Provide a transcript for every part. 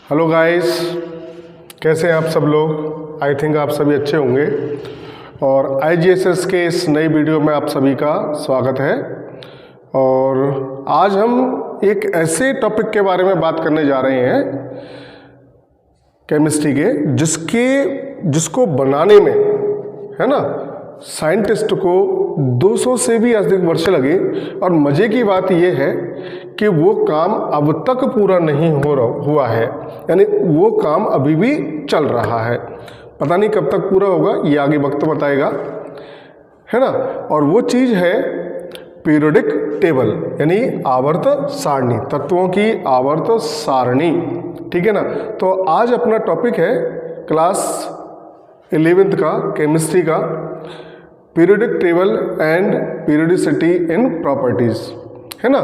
Hello guys, कैसे हैं आप सब लोग। आई थिंक आप सभी अच्छे होंगे और IGSS के इस नई वीडियो में आप सभी का स्वागत है। और आज हम एक ऐसे टॉपिक के बारे में बात करने जा रहे हैं केमिस्ट्री के जिसको बनाने में, है ना, साइंटिस्ट को 200 से भी अधिक वर्ष लगे। और मज़े की बात यह है कि वो काम अब तक पूरा नहीं हुआ है, यानी वो काम अभी भी चल रहा है। पता नहीं कब तक पूरा होगा, ये आगे वक्त बताएगा, है ना। और वो चीज़ है पीरियोडिक टेबल, यानी आवर्त सारणी, तत्वों की आवर्त सारणी। ठीक है ना। तो आज अपना टॉपिक है क्लास 11th का केमिस्ट्री का periodic table and periodicity in properties, है ना।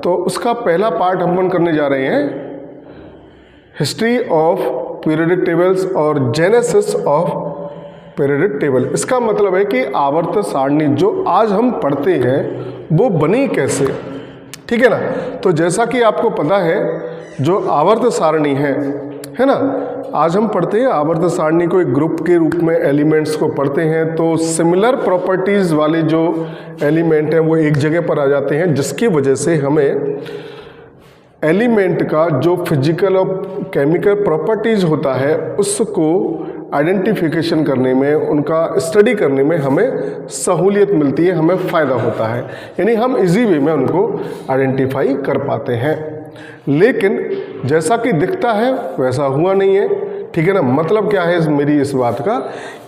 तो उसका पहला पार्ट हम करने जा रहे हैं हिस्ट्री ऑफ पीरियोडिक टेबल्स और जेनेसिस ऑफ पीरियोडिक टेबल। इसका मतलब है कि आवर्त सारणी जो आज हम पढ़ते हैं वो बनी कैसे, ठीक है ना। तो जैसा कि आपको पता है जो आवर्त सारणी है ना, आज हम पढ़ते हैं आवर्त सारणी को एक ग्रुप के रूप में एलिमेंट्स को पढ़ते हैं। तो सिमिलर प्रॉपर्टीज़ वाले जो एलिमेंट हैं वो एक जगह पर आ जाते हैं, जिसकी वजह से हमें एलिमेंट का जो फिजिकल और केमिकल प्रॉपर्टीज़ होता है उसको आइडेंटिफिकेशन करने में, उनका स्टडी करने में हमें सहूलियत मिलती है, हमें फ़ायदा होता है, यानी हम इजी वे में उनको आइडेंटिफाई कर पाते हैं। लेकिन जैसा कि दिखता है वैसा हुआ नहीं है, ठीक है ना। मतलब क्या है मेरी इस बात का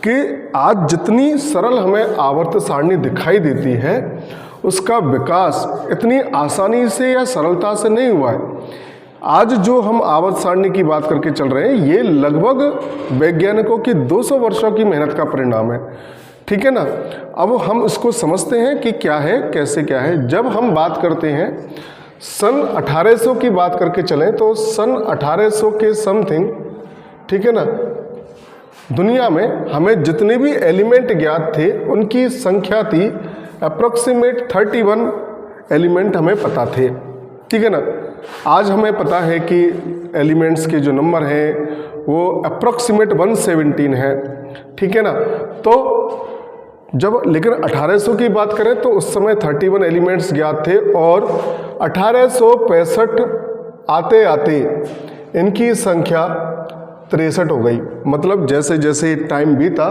कि आज जितनी सरल हमें आवर्त सारणी दिखाई देती है उसका विकास इतनी आसानी से या सरलता से नहीं हुआ है। आज जो हम आवर्त सारणी की बात करके चल रहे हैं ये लगभग वैज्ञानिकों की 200 वर्षों की मेहनत का परिणाम है, ठीक है ना। अब हम इसको समझते हैं कि क्या है, कैसे क्या है। जब हम बात करते हैं सन 1800 की बात करके चलें तो सन 1800 के समथिंग, ठीक है ना, दुनिया में हमें जितने भी एलिमेंट ज्ञात थे उनकी संख्या थी अप्रॉक्सीमेट 31 एलिमेंट हमें पता थे, ठीक है ना। आज हमें पता है कि एलिमेंट्स के जो नंबर हैं वो अप्रॉक्सीमेट 117 है, ठीक है ना। तो जब लेकिन 1800 की बात करें तो उस समय 31 एलिमेंट्स ज्ञात थे और 1865 आते आते इनकी संख्या 63 हो गई। मतलब जैसे जैसे टाइम बीता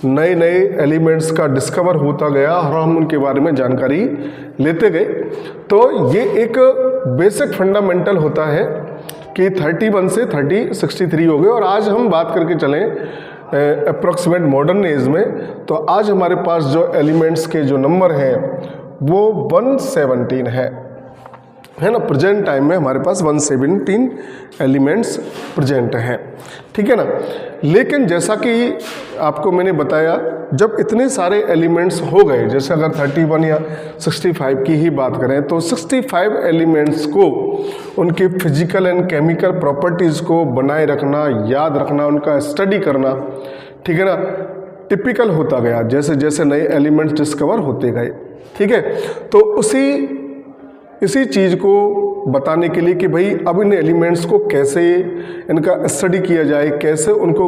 नए नए एलिमेंट्स का डिस्कवर होता गया और हम उनके बारे में जानकारी लेते गए। तो ये एक बेसिक फंडामेंटल होता है कि 31 से 63 हो गए। और आज हम बात करके चलें अप्रॉक्सीमेट मॉडर्न एज में, तो आज हमारे पास जो एलिमेंट्स के जो नंबर हैं वो 117 है ना। प्रेजेंट टाइम में हमारे पास 117 एलिमेंट्स प्रेजेंट हैं, ठीक है ना। लेकिन जैसा कि आपको मैंने बताया, जब इतने सारे एलिमेंट्स हो गए, जैसे अगर 31 या 65 की ही बात करें तो 65 एलिमेंट्स को उनके फिजिकल एंड केमिकल प्रॉपर्टीज़ को बनाए रखना, याद रखना, उनका स्टडी करना, ठीक है ना, टिपिकल होता गया जैसे जैसे नए एलिमेंट्स डिस्कवर होते गए, ठीक है। तो इसी चीज़ को बताने के लिए कि भाई अब इन एलिमेंट्स को कैसे इनका स्टडी किया जाए, कैसे उनको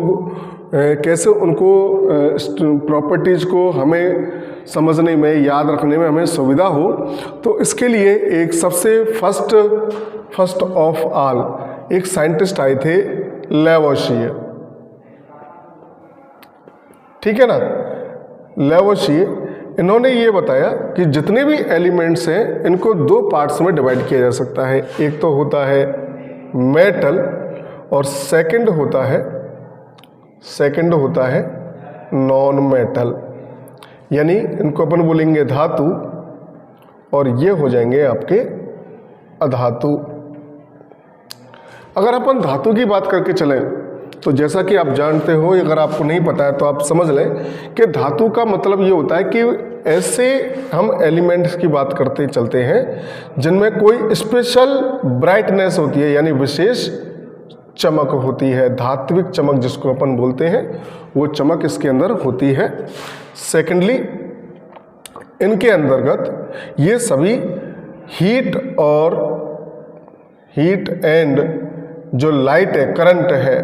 प्रॉपर्टीज़ को हमें समझने में, याद रखने में हमें सुविधा हो, तो इसके लिए एक सबसे फर्स्ट ऑफ ऑल एक साइंटिस्ट आए थे, लैवोशियर, ठीक है ना। लैवोशियर, इन्होंने ये बताया कि जितने भी एलिमेंट्स हैं इनको 2 पार्ट्स में डिवाइड किया जा सकता है। एक तो होता है मेटल और सेकंड होता है नॉन मेटल, यानी इनको अपन बोलेंगे धातु और ये हो जाएंगे आपके अधातु। अगर अपन धातु की बात करके चलें तो जैसा कि आप जानते हो, अगर आपको नहीं पता है तो आप समझ लें कि धातु का मतलब ये होता है कि ऐसे हम एलिमेंट्स की बात करते चलते हैं जिनमें कोई स्पेशल ब्राइटनेस होती है, यानी विशेष चमक होती है, धात्विक चमक जिसको अपन बोलते हैं, वो चमक इसके अंदर होती है। सेकेंडली, इनके अंतर्गत ये सभी हीट एंड जो लाइट है, करंट है,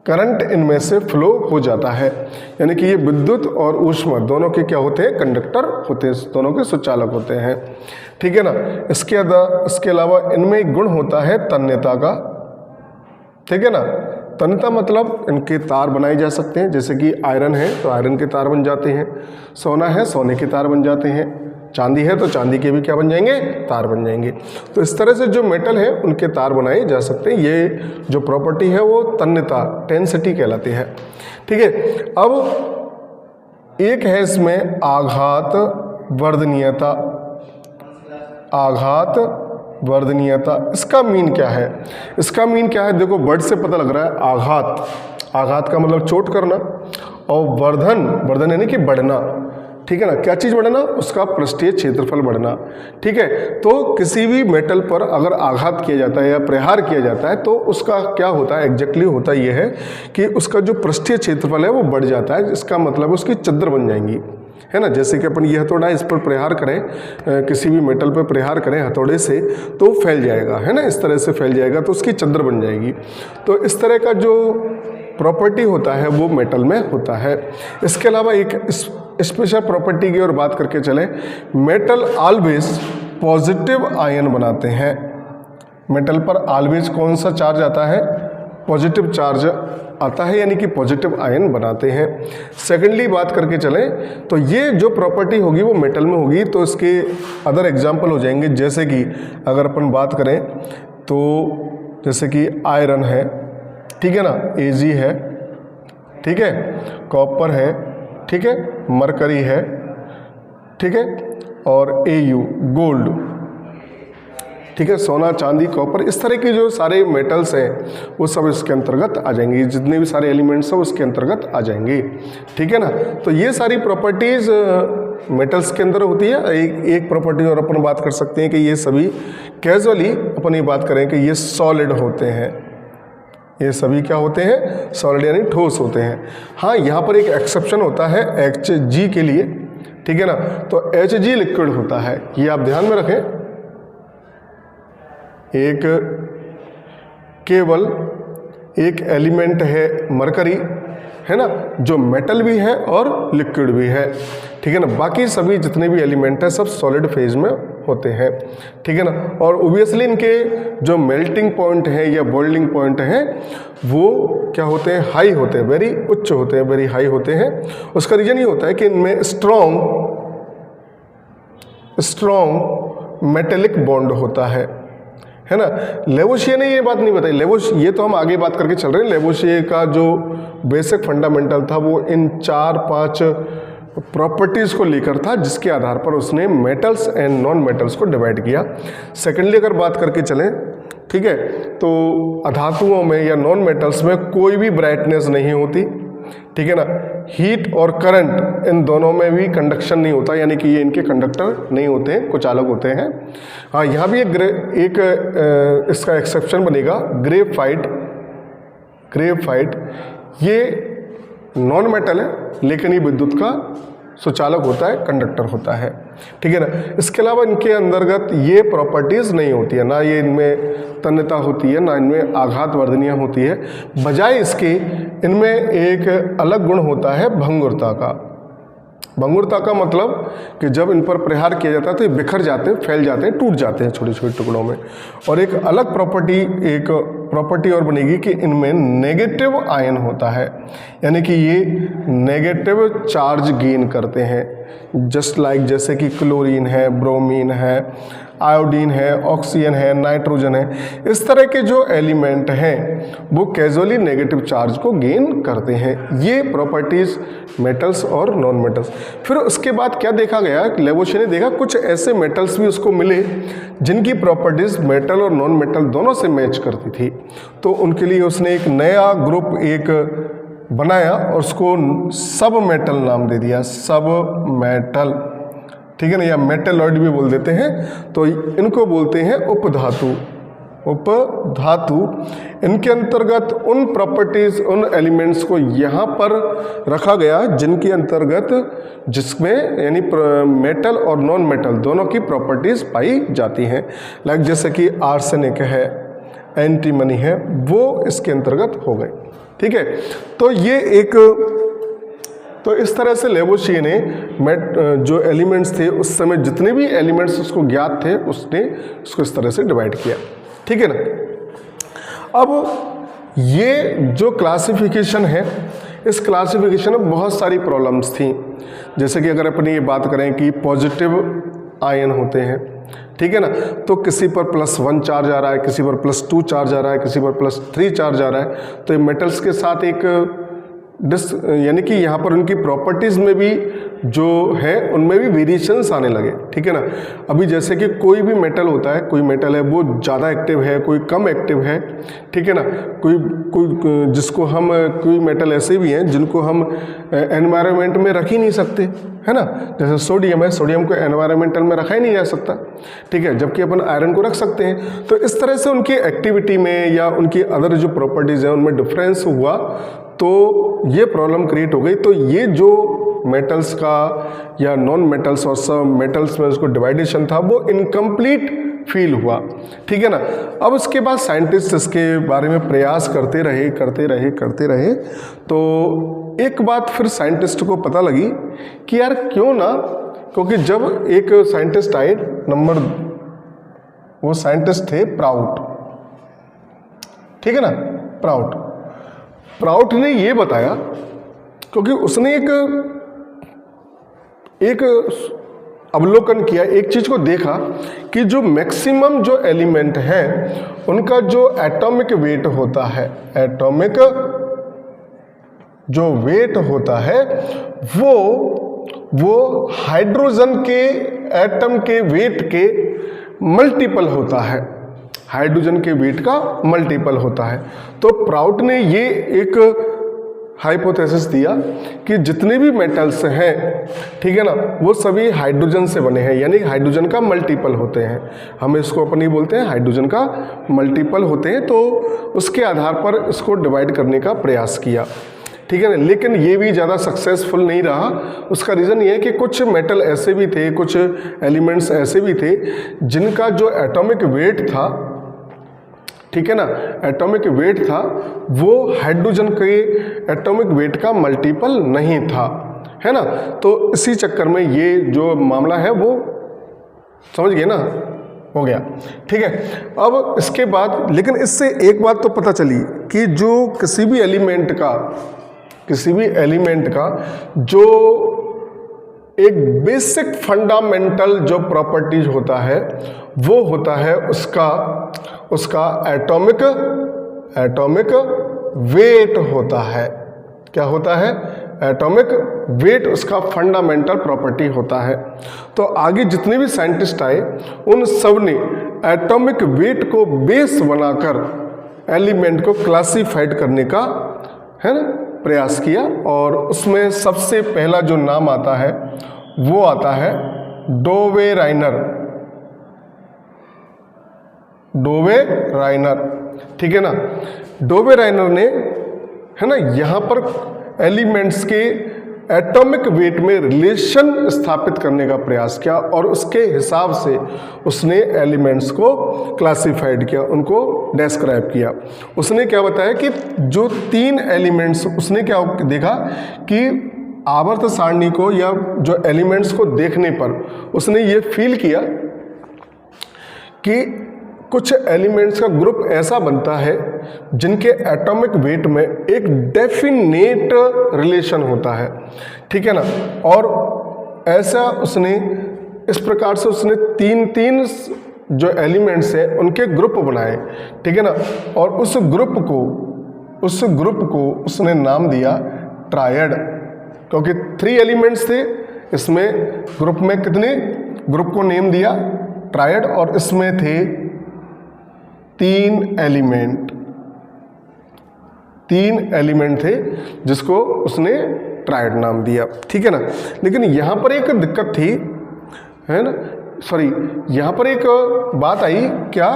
करंट इनमें से फ्लो हो जाता है। यानी कि ये विद्युत और ऊष्मा दोनों के क्या होते हैं, कंडक्टर होते हैं, दोनों के सुचालक होते हैं। ठीक है ना। इसके अलावा इनमें एक गुण होता है तन्यता का। ठीक है ना। तन्यता मतलब इनके तार बनाए जा सकते हैं, जैसे कि आयरन है तो आयरन के तार बन जाते हैं, सोना है सोने के तार बन जाते हैं, चांदी है तो चांदी के भी क्या बन जाएंगे, तार बन जाएंगे। तो इस तरह से जो मेटल है उनके तार बनाए जा सकते हैं। ये जो प्रॉपर्टी है वो तन्यता, टेंसिटी कहलाती है। ठीक है। अब एक है इसमें आघात वर्धनीयता। आघात वर्धनीयता, इसका मीन क्या है? इसका मीन क्या है, देखो वर्ड से पता लग रहा है। आघात, आघात का मतलब चोट करना, और वर्धन, वर्धन यानी कि बढ़ना। ठीक है ना। क्या चीज़ बढ़ना? उसका पृष्ठीय क्षेत्रफल बढ़ना। ठीक है। तो किसी भी मेटल पर अगर आघात किया जाता है या प्रहार किया जाता है तो उसका क्या होता है, एग्जैक्टली होता यह है कि उसका जो पृष्ठीय क्षेत्रफल है वो बढ़ जाता है। इसका मतलब उसकी चद्र बन जाएंगी, है ना। जैसे कि अपन ये हथौड़ा इस पर प्रहार करें, किसी भी मेटल पर प्रहार करें हथौड़े से तो फैल जाएगा, है ना। इस तरह से फैल जाएगा तो उसकी चद्र बन जाएगी। तो इस तरह का जो प्रॉपर्टी होता है वो मेटल में होता है। इसके अलावा एक स्पेशल प्रॉपर्टी की ओर बात करके चले, मेटल ऑलवेज पॉजिटिव आयन बनाते हैं। मेटल पर ऑलवेज कौन सा चार्ज आता है? पॉजिटिव चार्ज आता है, यानी कि पॉजिटिव आयन बनाते हैं। सेकेंडली बात करके चलें तो ये जो प्रॉपर्टी होगी वो मेटल में होगी, तो इसके अदर एग्जाम्पल हो जाएंगे। जैसे कि अगर अपन बात करें तो जैसे कि आयरन है, ठीक है ना, Ag है, ठीक है, कॉपर है, ठीक है, मरकरी है, ठीक है, और Au गोल्ड, ठीक है, सोना चांदी कॉपर, इस तरह के जो सारे मेटल्स हैं वो सब इसके अंतर्गत आ जाएंगे। जितने भी सारे एलिमेंट्स हैं उसके अंतर्गत आ जाएंगे। ठीक है ना। तो ये सारी प्रॉपर्टीज़ मेटल्स के अंदर होती है। एक प्रॉपर्टी और अपन बात कर सकते हैं कि ये सभी कैजुअली अपन ये बात करें कि ये सॉलिड होते हैं। ये सभी क्या होते हैं? सॉलिड यानी ठोस होते हैं। हाँ, यहाँ पर एक एक्सेप्शन होता है Hg के लिए। ठीक है ना। तो Hg लिक्विड होता है, ये आप ध्यान में रखें। एक केवल एक एलिमेंट है मरकरी, है ना, जो मेटल भी है और लिक्विड भी है। ठीक है ना। बाकी सभी जितने भी एलिमेंट हैं सब सॉलिड फेज में होते हैं। ठीक है ना। और ओबियसली इनके जो मेल्टिंग पॉइंट है या बॉइलिंग पॉइंट है वो क्या होते हैं? हाई होते हैं, वेरी उच्च होते हैं, वेरी हाई होते हैं। उसका रीजन ये होता है कि इनमें स्ट्रॉन्ग मेटेलिक बॉन्ड होता है ना। लेवोशिये ने ये बात नहीं बताई। ये तो हम आगे बात करके चल रहे हैं। लेवोशिये का जो बेसिक फंडामेंटल था वो इन 4-5 प्रॉपर्टीज़ को लेकर था, जिसके आधार पर उसने मेटल्स एंड नॉन मेटल्स को डिवाइड किया। सेकेंडली अगर बात करके चलें, ठीक है, तो अधातुओं में या नॉन मेटल्स में कोई भी ब्राइटनेस नहीं होती। ठीक है ना। हीट और करंट इन दोनों में भी कंडक्शन नहीं होता, यानी कि ये इनके कंडक्टर नहीं होते हैं, कुछ अलग होते हैं। हाँ, यहाँ भी एक इसका एक्सेप्शन बनेगा, ग्रेफाइट। ये नॉन मेटल है लेकिन ये विद्युत का सुचालक होता है, कंडक्टर होता है। ठीक है ना। इसके अलावा इनके अंतर्गत ये प्रॉपर्टीज़ नहीं होती है, ना ये इनमें तन्यता होती है, ना इनमें आघात वर्धनीय होती है। बजाय इसके इनमें एक अलग गुण होता है भंगुरता का। भंगुरता का मतलब कि जब इन पर प्रहार किया जाता है तो ये बिखर जाते हैं, फैल जाते हैं, टूट जाते हैं छोटे छोटे टुकड़ों में। और एक अलग प्रॉपर्टी और बनेगी कि इनमें नेगेटिव आयन होता है, यानी कि ये नेगेटिव चार्ज गेन करते हैं। जस्ट लाइक जैसे कि क्लोरीन है, ब्रोमीन है, आयोडीन है, ऑक्सीजन है, नाइट्रोजन है, इस तरह के जो एलिमेंट हैं वो कैजुअली नेगेटिव चार्ज को गेन करते हैं। ये प्रॉपर्टीज़ मेटल्स और नॉन मेटल्स। फिर उसके बाद क्या देखा गया, लेवोशिये ने देखा कुछ ऐसे मेटल्स भी उसको मिले जिनकी प्रॉपर्टीज़ मेटल और नॉन मेटल दोनों से मैच करती थी। तो उनके लिए उसने एक नया ग्रुप बनाया और उसको सब मेटल नाम दे दिया, सब मेटल। ठीक है ना, या मेटलॉइड भी बोल देते हैं। तो इनको बोलते हैं उपधातु। इनके अंतर्गत उन प्रॉपर्टीज, उन एलिमेंट्स को यहाँ पर रखा गया जिनके अंतर्गत जिसमें यानी मेटल और नॉन मेटल दोनों की प्रॉपर्टीज पाई जाती हैं। लाइक जैसे कि आर्सेनिक है, एंटीमनी है, वो इसके अंतर्गत हो गए। ठीक है, तो ये एक, तो इस तरह से लेवोशिए ने जो एलिमेंट्स थे उस समय जितने भी एलिमेंट्स उसको ज्ञात थे उसने उसको इस तरह से डिवाइड किया। ठीक है ना। अब ये जो क्लासिफिकेशन है, इस क्लासिफिकेशन में बहुत सारी प्रॉब्लम्स थी। जैसे कि अगर अपनी ये बात करें कि पॉजिटिव आयन होते हैं, ठीक है ना, तो किसी पर +1 चार्ज आ रहा है, किसी पर +2 चार्ज आ रहा है, किसी पर +3 चार्ज आ रहा है, तो ये मेटल्स के साथ एक यानी कि यहाँ पर उनकी प्रॉपर्टीज़ में भी जो है उनमें भी वेरिएशंस आने लगे। ठीक है ना। अभी जैसे कि कोई भी मेटल होता है, कोई मेटल है वो ज़्यादा एक्टिव है, कोई कम एक्टिव है। ठीक है ना। कोई जिसको हम, कोई मेटल ऐसे भी हैं जिनको हम एनवायरनमेंट में रख ही नहीं सकते, है ना। जैसे सोडियम है, सोडियम को एनवायरनमेंटल में रखा ही नहीं जा सकता। ठीक है, जबकि अपन आयरन को रख सकते हैं। तो इस तरह से उनकी एक्टिविटी में या उनकी अदर जो प्रॉपर्टीज़ हैं उनमें डिफरेंस हुआ, तो ये प्रॉब्लम क्रिएट हो गई। तो ये जो मेटल्स का या नॉन मेटल्स और सब मेटल्स में उसको डिवाइडेशन था वो इनकम्प्लीट फील हुआ। ठीक है ना। अब उसके बाद साइंटिस्ट इसके बारे में प्रयास करते रहे। तो एक बात फिर साइंटिस्ट को पता लगी कि यार क्यों ना, क्योंकि जब एक साइंटिस्ट आए वो साइंटिस्ट थे प्राउट। ठीक है ना। प्राउट ने ये बताया, क्योंकि उसने एक अवलोकन किया, एक चीज को देखा कि जो मैक्सिमम जो एलिमेंट है उनका जो एटॉमिक वेट होता है, एटॉमिक जो वेट होता है वो हाइड्रोजन के एटम के वेट के मल्टीपल होता है, हाइड्रोजन के वेट का मल्टीपल होता है। तो प्राउट ने ये एक हाइपोथेसिस दिया कि जितने भी मेटल्स हैं, ठीक है ना, वो सभी हाइड्रोजन से बने हैं, यानी हाइड्रोजन का मल्टीपल होते हैं। हम इसको अपनी बोलते हैं हाइड्रोजन का मल्टीपल होते हैं। तो उसके आधार पर इसको डिवाइड करने का प्रयास किया। ठीक है ना। लेकिन ये भी ज़्यादा सक्सेसफुल नहीं रहा। उसका रीज़न ये है कि कुछ मेटल ऐसे भी थे, कुछ एलिमेंट्स ऐसे भी थे जिनका जो एटॉमिक वेट था, ठीक है ना, एटॉमिक वेट था, वो हाइड्रोजन के एटॉमिक वेट का मल्टीपल नहीं था, है ना। तो इसी चक्कर में ये जो मामला है वो समझ गए ना, हो गया। ठीक है। अब इसके बाद लेकिन इससे एक बात तो पता चली कि जो किसी भी एलिमेंट का जो एक बेसिक फंडामेंटल जो प्रॉपर्टीज होता है वो होता है उसका एटॉमिक वेट होता है। क्या होता है? एटॉमिक वेट उसका फंडामेंटल प्रॉपर्टी होता है। तो आगे जितने भी साइंटिस्ट आए उन सब ने एटॉमिक वेट को बेस बनाकर एलिमेंट को क्लासिफाइड करने का, है ना, प्रयास किया। और उसमें सबसे पहला जो नाम आता है वो आता है डोवेराइनर। ठीक है ना। डोवेराइनर ने, है ना, यहाँ पर एलिमेंट्स के एटॉमिक वेट में रिलेशन स्थापित करने का प्रयास किया और उसके हिसाब से उसने एलिमेंट्स को क्लासिफाइड किया, उनको डिस्क्राइब किया। उसने क्या बताया कि जो 3 एलिमेंट्स, उसने क्या देखा कि आवर्त सारणी को या जो एलिमेंट्स को देखने पर उसने ये फील किया कि कुछ एलिमेंट्स का ग्रुप ऐसा बनता है जिनके एटॉमिक वेट में एक डेफिनेट रिलेशन होता है, ठीक है ना। और ऐसा उसने, इस प्रकार से उसने 3 जो एलिमेंट्स हैं उनके ग्रुप बनाए, ठीक है ना। और उस ग्रुप को उसने नाम दिया ट्रायड, क्योंकि 3 एलिमेंट्स थे इसमें। ग्रुप में कितने, ग्रुप को नेम दिया ट्रायड, और इसमें थे 3 एलिमेंट थे जिसको उसने ट्रायड नाम दिया, ठीक है ना। लेकिन यहाँ पर एक दिक्कत थी, है ना, सॉरी, यहाँ पर एक बात आई क्या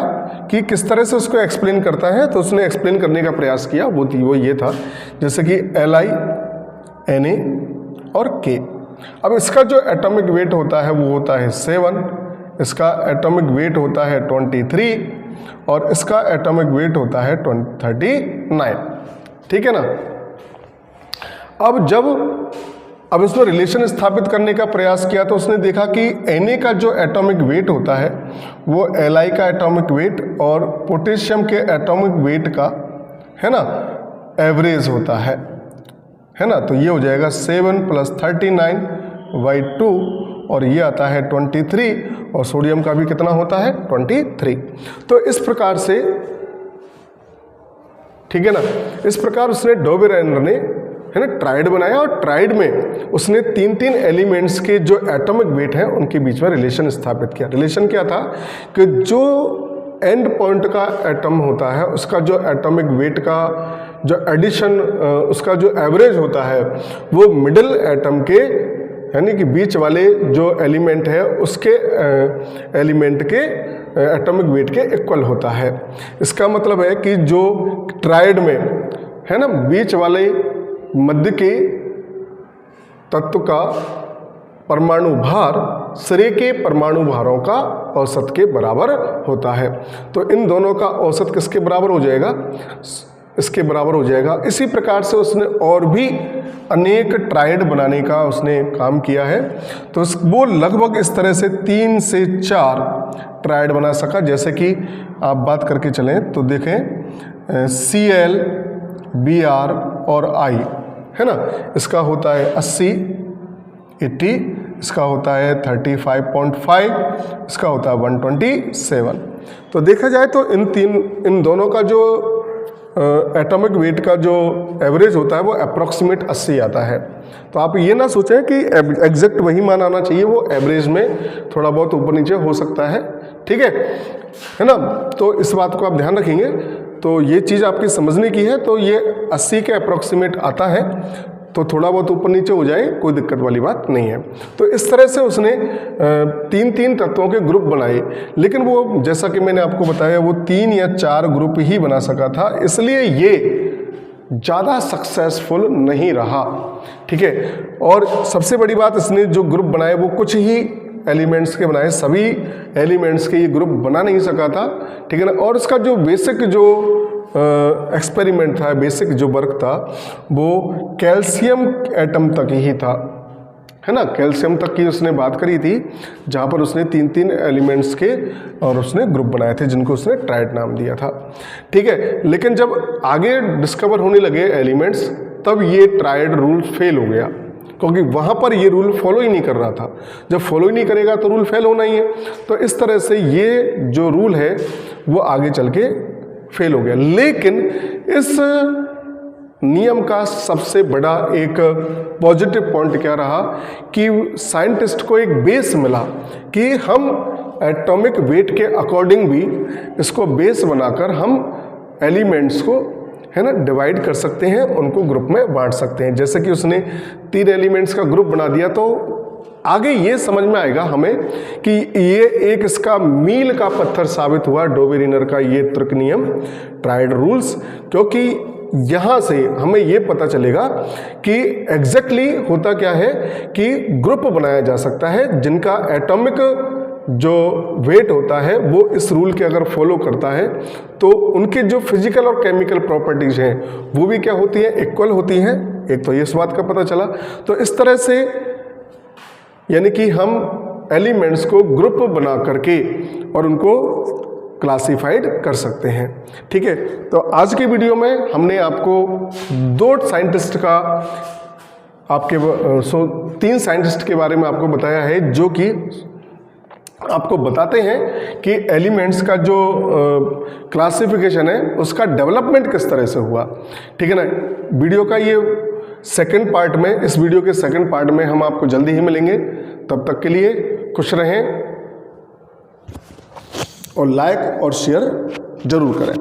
कि किस तरह से उसको एक्सप्लेन करता है। तो उसने एक्सप्लेन करने का प्रयास किया, वो ये था जैसे कि Li, Na और K। अब इसका जो एटॉमिक वेट होता है वो होता है 7, इसका एटॉमिक वेट होता है 23, और इसका एटॉमिक वेट होता है 39। ठीक है ना। अब इसमें रिलेशन स्थापित करने का प्रयास किया तो उसने देखा कि Na का जो एटॉमिक वेट होता है वो Li का एटॉमिक वेट और पोटेशियम के एटॉमिक वेट का, है ना, एवरेज होता है ना। तो ये हो जाएगा 7 + 39/2 और ये आता है 23 और सोडियम का भी कितना होता है 23। तो इस प्रकार से, ठीक है ना, इस प्रकार उसने डोबेरेनर ने, है ना, ट्राइड बनाया और ट्राइड में उसने 3 एलिमेंट्स के जो एटॉमिक वेट हैं उनके बीच में रिलेशन स्थापित किया। रिलेशन क्या था कि जो एंड पॉइंट का एटम होता है उसका जो एटॉमिक वेट का जो एडिशन, उसका जो एवरेज होता है वो मिडिल एटम के, यानी कि बीच वाले जो एलिमेंट है उसके एलिमेंट के एटॉमिक वेट के इक्वल होता है। इसका मतलब है कि जो ट्राइड में, है ना, बीच वाले मध्य के तत्व का परमाणु भार सिरे के परमाणु भारों का औसत के बराबर होता है। तो इन दोनों का औसत किसके बराबर हो जाएगा, इसके बराबर हो जाएगा। इसी प्रकार से उसने और भी अनेक ट्राइड बनाने का उसने काम किया है। तो वो लगभग इस तरह से 3 से 4 ट्राइड बना सका। जैसे कि आप बात करके चलें तो देखें Cl, Br और I, है ना, इसका होता है 80, 80, इसका होता है 35.5, इसका होता है 127। तो देखा जाए तो इन दोनों का जो एटॉमिक वेट का जो एवरेज होता है वो अप्रॉक्सीमेट 80 आता है। तो आप ये ना सोचें कि एग्जैक्ट वही मान आना चाहिए, वो एवरेज में थोड़ा बहुत ऊपर नीचे हो सकता है। ठीक है ना। तो इस बात को आप ध्यान रखेंगे। तो ये चीज़ आपकी समझने की है। तो ये 80 के अप्रॉक्सीमेट आता है, तो थोड़ा बहुत ऊपर नीचे हो जाए कोई दिक्कत वाली बात नहीं है। तो इस तरह से उसने 3 तत्वों के ग्रुप बनाए, लेकिन वो, जैसा कि मैंने आपको बताया, वो 3 या 4 ग्रुप ही बना सका था, इसलिए ये ज़्यादा सक्सेसफुल नहीं रहा। ठीक है। और सबसे बड़ी बात, इसने जो ग्रुप बनाए वो कुछ ही एलिमेंट्स के बनाए, सभी एलिमेंट्स के ये ग्रुप बना नहीं सका था। ठीक है ना। और इसका जो बेसिक जो एक्सपेरिमेंट था, बेसिक जो वर्क था, वो कैल्शियम एटम तक ही था, है ना। कैल्शियम तक की उसने बात करी थी, जहाँ पर उसने 3 एलिमेंट्स के और उसने ग्रुप बनाए थे जिनको उसने ट्राइड नाम दिया था। ठीक है। लेकिन जब आगे डिस्कवर होने लगे एलिमेंट्स, तब ये ट्राइड रूल फेल हो गया, क्योंकि वहाँ पर ये रूल फॉलो ही नहीं कर रहा था। जब फॉलो ही नहीं करेगा तो रूल फेल होना ही है। तो इस तरह से ये जो रूल है वो आगे चल के फेल हो गया। लेकिन इस नियम का सबसे बड़ा एक पॉजिटिव पॉइंट क्या रहा कि साइंटिस्ट को एक बेस मिला कि हम एटॉमिक वेट के अकॉर्डिंग भी इसको बेस बनाकर हम एलिमेंट्स को, है ना, डिवाइड कर सकते हैं, उनको ग्रुप में बांट सकते हैं। जैसे कि उसने 3 एलिमेंट्स का ग्रुप बना दिया, तो आगे ये समझ में आएगा हमें कि ये एक इसका मील का पत्थर साबित हुआ डोबेरेनर का ये तर्क नियम, ट्राइड रूल्स, क्योंकि यहाँ से हमें ये पता चलेगा कि एग्जैक्टली होता क्या है कि ग्रुप बनाया जा सकता है जिनका एटॉमिक जो वेट होता है वो इस रूल के अगर फॉलो करता है तो उनके जो फिजिकल और केमिकल प्रॉपर्टीज हैं वो भी क्या होती हैं, इक्वल होती हैं। एक तो ये इस बात का पता चला। तो इस तरह से यानी कि हम एलिमेंट्स को ग्रुप बना करके और उनको क्लासिफाइड कर सकते हैं। ठीक है। तो आज के वीडियो में हमने आपको 2 साइंटिस्ट का, आपके 3 साइंटिस्ट के बारे में आपको बताया है, जो कि आपको बताते हैं कि एलिमेंट्स का जो क्लासिफिकेशन है उसका डेवलपमेंट किस तरह से हुआ। ठीक है ना। वीडियो का ये सेकंड पार्ट में, इस वीडियो के सेकंड पार्ट में हम आपको जल्दी ही मिलेंगे। तब तक के लिए खुश रहें और लाइक और शेयर जरूर करें।